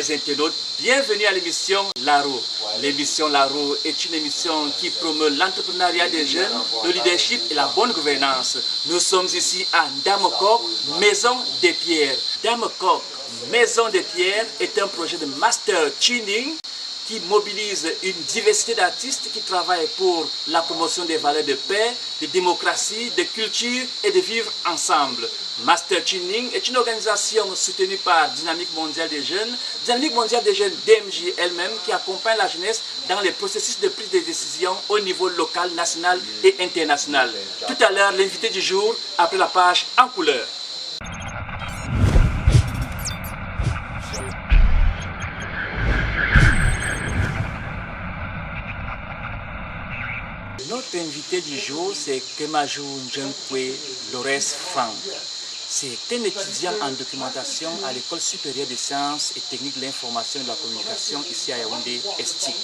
chers internautes, bienvenue à l'émission La Roue. L'émission La Roue est une émission qui promeut l'entrepreneuriat des jeunes, le leadership et la bonne gouvernance. Nous sommes ici à Damokok, Maison des Pierres. Damokok, Maison des Pierres est un projet de master tuning qui mobilise une diversité d'artistes qui travaillent pour la promotion des valeurs de paix, de démocratie, de culture et de vivre ensemble. Master Tuning est une organisation soutenue par Dynamique Mondiale des Jeunes, Dynamique Mondiale des Jeunes DMJ elle-même qui accompagne la jeunesse dans les processus de prise de décision au niveau local, national et international. Tout à l'heure, l'invité du jour après la page en couleur. Notre invité du jour, c'est Kemajou Njenkwe Lores Frank. C'est un étudiant en documentation à l'École supérieure des sciences et techniques de l'information et de la communication ici à Yaoundé, Estique.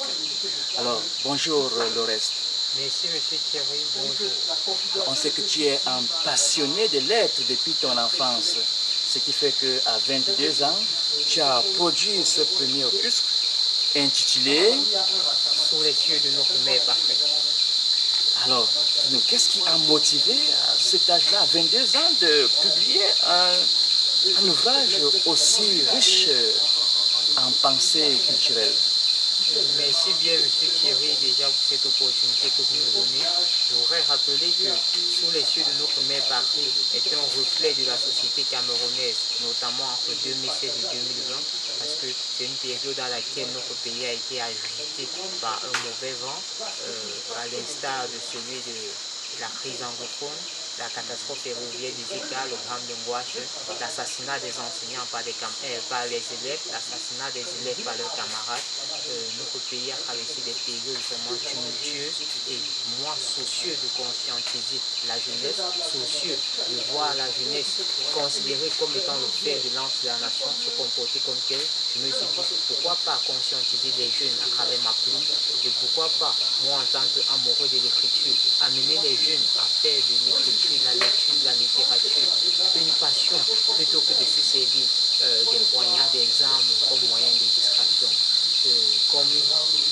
Alors, bonjour Lores. Merci monsieur Thierry, bonjour. On sait que tu es un passionné de lettres depuis ton enfance, ce qui fait qu'à 22 ans, tu as produit ce premier opus intitulé « Sous les cieux de notre mère parfaite ». Alors, qu'est-ce qui a motivé à cet âge-là, à 22 ans, de publier un ouvrage aussi riche en pensée culturelle? Merci bien monsieur Thierry déjà pour cette opportunité que vous me donnez. Je voudrais rappeler que Sous les cieux de notre mère parfaite est un reflet de la société camerounaise, notamment entre 2016 et 2020, parce que c'est une période dans laquelle notre pays a été agité par un mauvais vent, à l'instar de celui de la crise anglophone, la catastrophe ferroviaire du Zika, le drame de Ngouache, l'assassinat des enseignants par les élèves, l'assassinat des élèves par leurs camarades. Notre pays a traversé des périodes vraiment tumultueuses et moi, soucieux de conscientiser la jeunesse, soucieux de voir la jeunesse considérée comme étant le fer de lance de la nation, se comporter comme tel, je me suis dit pourquoi pas conscientiser les jeunes à travers ma plume et pourquoi pas, moi en tant qu'amoureux de l'écriture, amener les jeunes à faire de l'écriture, la lecture, la littérature, une passion plutôt que de se servir des poignards, des armes comme moyen de distraction. Comme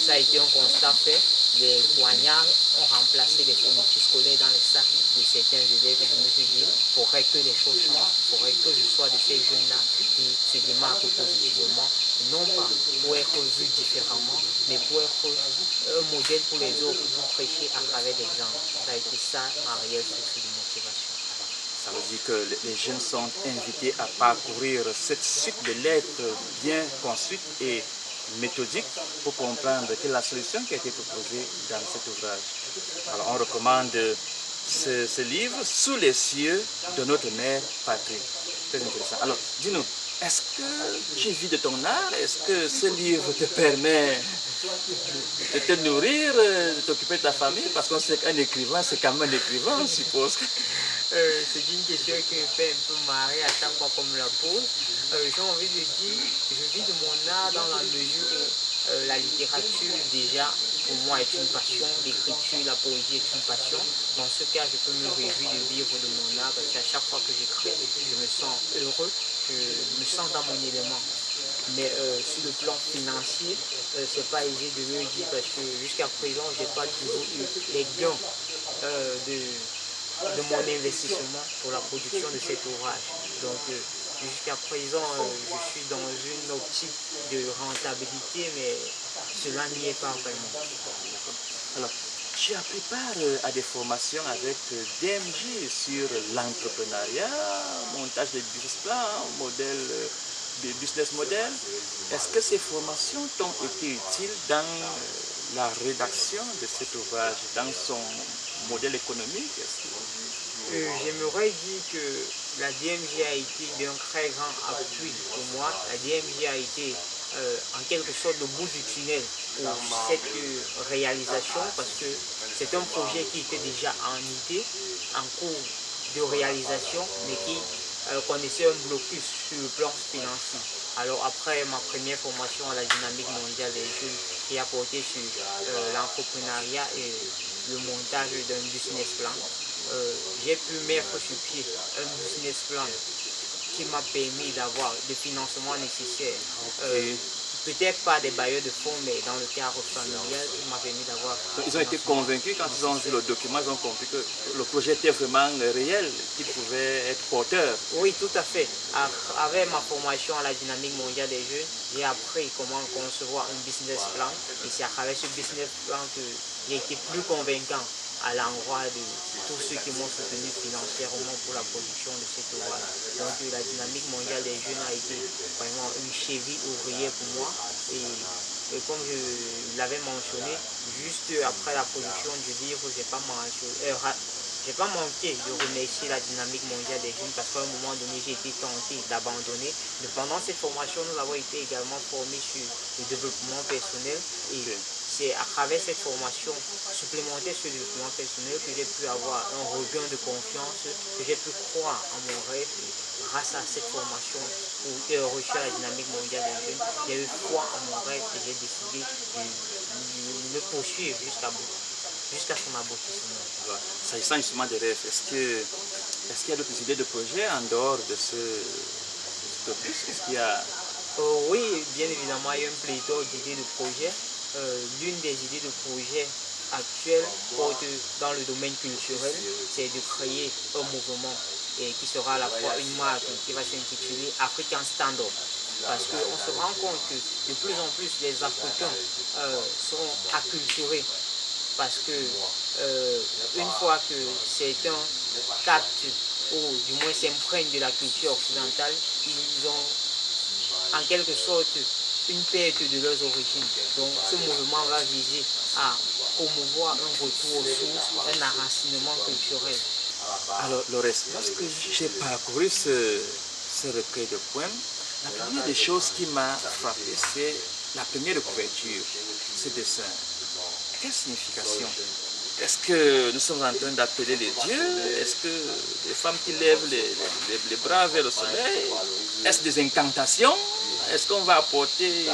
ça a été un constat fait, les poignards ont remplacé les fournitures scolaires dans les sacs de certains élèves et je me suis dit, il faudrait que les choses changent, il faudrait que je sois de ces jeunes-là qui se démarquent positivement, non pas pour être vus différemment, mais pour être un modèle pour les autres, pour prêcher à travers l'exemple. Ça a été ça ma réelle source de motivation. Ça veut dire que les jeunes sont invités à parcourir cette suite de lettres bien construites et méthodiques pour comprendre quelle est la solution qui a été proposée dans cet ouvrage. Alors on recommande ce livre « Sous les cieux de notre mère patrie ». Très intéressant. Alors dis-nous, est-ce que tu vis de ton art? Est-ce que ce livre te permet de te nourrir, de t'occuper de ta famille? Parce qu'on sait qu'un écrivain, c'est quand même un écrivain, je suppose. C'est une question qui me fait un peu marrer à chaque fois qu'on me la pose. J'ai envie de dire, je vis de mon art dans la mesure où la littérature déjà pour moi est une passion, l'écriture, la poésie est une passion. Dans ce cas, je peux me réjouir de vivre de mon art parce qu'à chaque fois que j'écris, je me sens heureux, je me sens dans mon élément. Mais sur le plan financier, c'est pas aisé de le dire parce que jusqu'à présent, j'ai pas toujours eu les gains de mon investissement pour la production de cet ouvrage. Donc jusqu'à présent, je suis dans une optique de rentabilité, mais cela n'y est pas vraiment. Alors, tu as pris part à des formations avec DMJ sur l'entrepreneuriat, montage de business plan, modèle de business model. Est-ce que ces formations t'ont été utiles dans la rédaction de cet ouvrage, dans son modèle économique? J'aimerais dire que la DMJ a été d'un très grand appui pour moi. La DMJ a été en quelque sorte le bout du tunnel pour cette réalisation parce que c'est un projet qui était déjà en idée, en cours de réalisation, mais qui connaissait un blocus sur le plan financier. Alors après ma première formation à la Dynamique Mondiale des Jeunes qui a porté sur l'entrepreneuriat et le montage d'un business plan, j'ai pu mettre sur pied un business plan qui m'a permis d'avoir le financement nécessaire. Ok. Peut-être pas des bailleurs de fonds, mais dans le cadre familial, il m'a permis d'avoir... Ils ont été convaincus quand ils ont vu le document, ils ont compris que le projet était vraiment réel, qu'il pouvait être porteur. Oui, tout à fait. Avec ma formation à la dynamique mondiale des jeunes, j'ai appris comment concevoir un business plan. Et c'est à travers ce business plan que j'ai été plus convaincant à l'endroit de tous ceux qui m'ont soutenu financièrement pour la production de cette ouvrage. Donc la dynamique mondiale des jeunes a été vraiment une cheville ouvrière pour moi. Et comme je l'avais mentionné, juste après la production du livre, j'ai pas manqué de remercier la dynamique mondiale des jeunes parce qu'à un moment donné, j'ai été tenté d'abandonner. Mais pendant cette formation, nous avons été également formés sur le développement personnel. Et c'est à travers cette formation supplémentaire sur le développement personnel que j'ai pu avoir un regain de confiance, que j'ai pu croire en mon rêve. Et grâce à cette formation reçue à la dynamique mondiale des jeunes, j'ai eu foi en mon rêve et j'ai décidé de le poursuivre jusqu'à son aboutissement. S'agissant justement des rêves, est-ce qu'il y a d'autres idées de projet en dehors de ce opus? Est-ce qu'il y a... Oui, bien évidemment, il y a un pléthore d'idées de projet. L'une des idées de projet actuelles porte dans le domaine culturel, c'est de créer un mouvement qui sera à la fois une marque qui va s'intituler African Stand-Up. Parce qu'on se rend compte que de plus en plus les Africains sont acculturés. Parce que une fois que certains captent ou du moins s'imprègnent de la culture occidentale, ils ont en quelque sorte une perte de leurs origines. Donc ce mouvement va viser à promouvoir un retour aux sources, un enracinement culturel. Alors, lorsque j'ai parcouru ce recueil de poèmes, la première des choses qui m'a frappé, c'est la première de couverture, ce dessin. Quelle signification? Est-ce que nous sommes en train d'appeler les dieux? Est-ce que les femmes qui lèvent les bras vers le soleil? Est-ce des incantations? Est-ce qu'on va apporter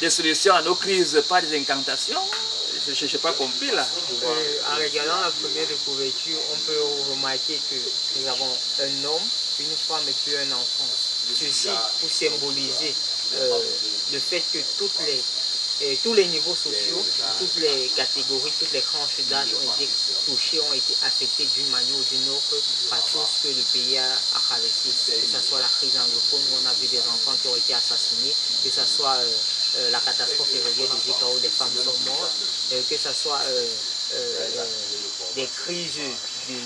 des solutions à nos crises par des incantations? Je n'ai pas compris là. En regardant la première de couverture, on peut remarquer que nous avons un homme, une femme et puis un enfant. Ceci pour symboliser le fait que tous les niveaux sociaux, toutes les catégories, toutes les tranches d'âge ont été touchées, ont été affectées d'une manière ou d'une autre par tout ce que le pays a traversé. Que ce soit la crise anglophone où on a vu des enfants qui ont été assassinés, que ce soit la catastrophe ferroviaire de Zika où des femmes sont mortes, que ce soit des crises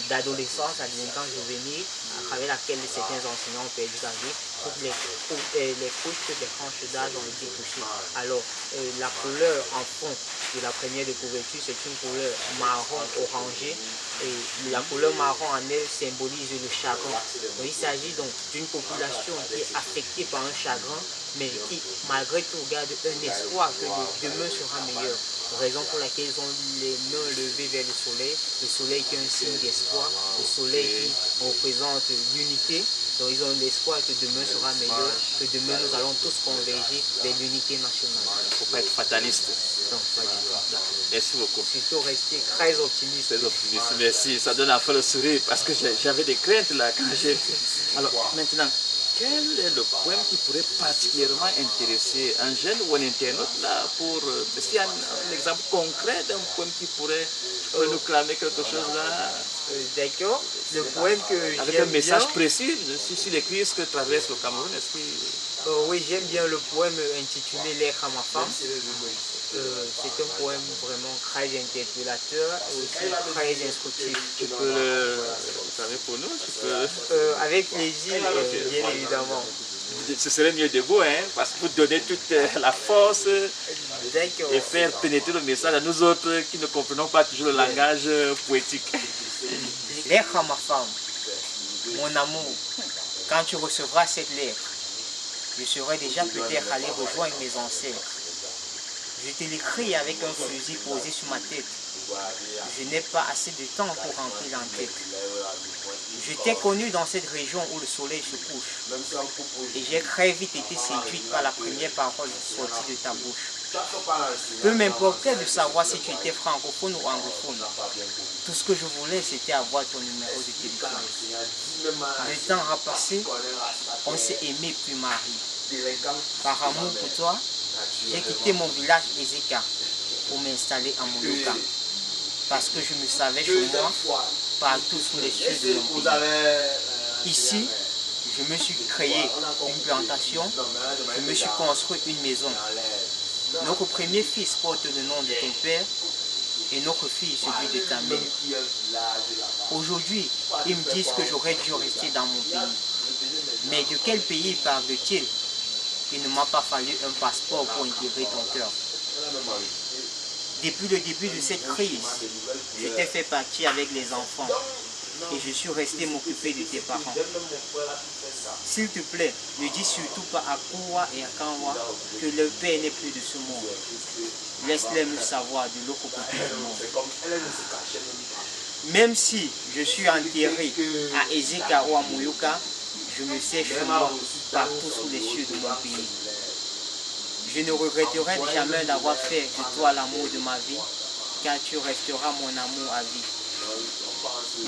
d'adolescence, à délinquance juvénile, à travers laquelle certains enseignants ont perdu la vie, toutes les couches, toutes les tranches d'âge ont été touchées. Alors, la couleur en fond de la première de couverture, c'est une couleur marron orangé. Et la couleur marron en elle symbolise le chagrin. Donc, il s'agit donc d'une population qui est affectée par un chagrin, mais qui, malgré tout, garde un espoir que le demain sera meilleur. Raison pour laquelle ils ont les mains levées vers le soleil qui est un signe d'espoir, le soleil qui représente l'unité. Donc ils ont l'espoir que demain sera meilleur, que demain nous allons tous converger vers l'unité nationale. Il ne faut pas être fataliste. Non, pas du tout. Merci beaucoup. Surtout rester très optimiste. Très optimiste, merci. Ça donne enfin le sourire parce que j'avais des craintes là quand j'ai... Alors maintenant, quel est le poème qui pourrait particulièrement intéresser un jeune ou un internaute là pour... Est-ce qu'il y a un exemple concret d'un poème qui pourrait nous clamer quelque chose là? D'accord. Le poème que j'aime bien... Avec un message précis sur les crises que traverse le Cameroun, est-ce que... Oui, j'aime bien le poème intitulé Lettre à ma femme. C'est un poème vraiment très interpellateur et aussi très instructif. Tu peux le faire pour nous? Avec plaisir, bien évidemment. Ce serait mieux debout, hein, parce que vous donnez toute la force et faire pénétrer le message à nous autres qui ne comprenons pas toujours le langage poétique. Lettre à ma femme, mon amour, quand tu recevras cette lettre, je serai déjà peut-être allé rejoindre mes ancêtres. Je te l'écris avec un fusil posé sur ma tête. Je n'ai pas assez de temps pour remplir l'entête. Je t'ai connu dans cette région où le soleil se couche. Et j'ai très vite été séduite par la première parole sortie de ta bouche. Peu m'importait de savoir si tu étais francophone ou anglophone. Tout ce que je voulais, c'était avoir ton numéro de téléphone. Le temps a passé, on s'est aimé puis marié. Par amour pour toi, j'ai quitté mon village Ezeka pour m'installer à Moyoka. Parce que je me savais chez moi, partout sous les cieux de mon pays. Ici, je me suis créé une plantation, je me suis construit une maison. Notre premier fils porte le nom de ton père et notre fille celui de ta mère. Aujourd'hui, ils me disent que j'aurais dû rester dans mon pays. Mais de quel pays parle-t-il? Il ne m'a pas fallu un passeport pour intégrer ton cœur. Depuis le début de cette crise, je t'ai fait partir avec les enfants et je suis resté m'occuper de tes parents. S'il te plaît, ne dis surtout pas à Koua et à Kanwa que leur père n'est plus de ce monde. Laisse-les me savoir de l'autre côté du monde. Même si je suis enterré à Ezeka ou à Moyoka, je me sais chez moi partout sous les cieux de mon pays. Je ne regretterai jamais d'avoir fait de toi l'amour de ma vie, car tu resteras mon amour à vie.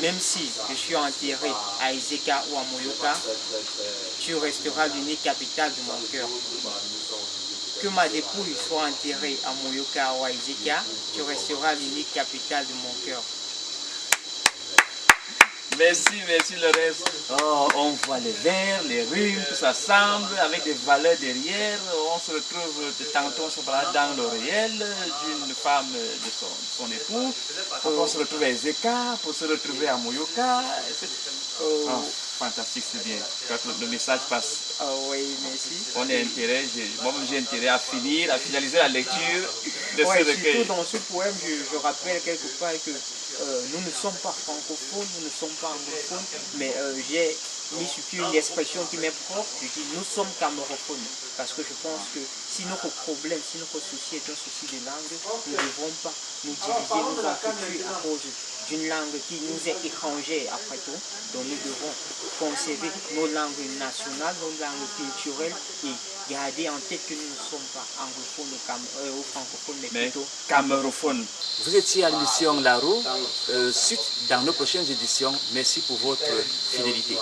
Même si je suis enterré à Ezeka ou à Moyoka, tu resteras l'unique capitale de mon cœur. Que ma dépouille soit enterrée à Moyoka ou à Ezeka, tu resteras l'unique capitale de mon cœur. Merci, merci le reste. Oh, on voit les vers, les rimes, tout ça semble avec des valeurs derrière. On se retrouve tantôt on se balade dans l'oreille d'une femme de son époux. On se retrouve à Ezeka pour se retrouver à Moyoka. Oh, fantastique, c'est bien. Quand le message passe. Oh oui, merci. On est intérêt, moi-même j'ai intérêt à finaliser la lecture de ce recueil. Surtout dans ce poème, je rappelle quelque part que nous ne sommes pas francophones, nous ne sommes pas anglophones, mais j'ai mis sur pied une expression qui m'est propre, je dis nous sommes camérophones, parce que je pense que si notre problème, si notre souci est un souci de langue, nous ne devrons pas nous diriger, nous entretuer à cause d'une langue qui nous est étrangère après tout, donc nous devons conserver nos langues nationales, nos langues culturelles et garder en tête que nous ne sommes pas anglophones ou francophones, mais plutôt camérophones. Vous étiez à l'émission La Roue. Suite dans nos prochaines éditions. Merci pour votre fidélité.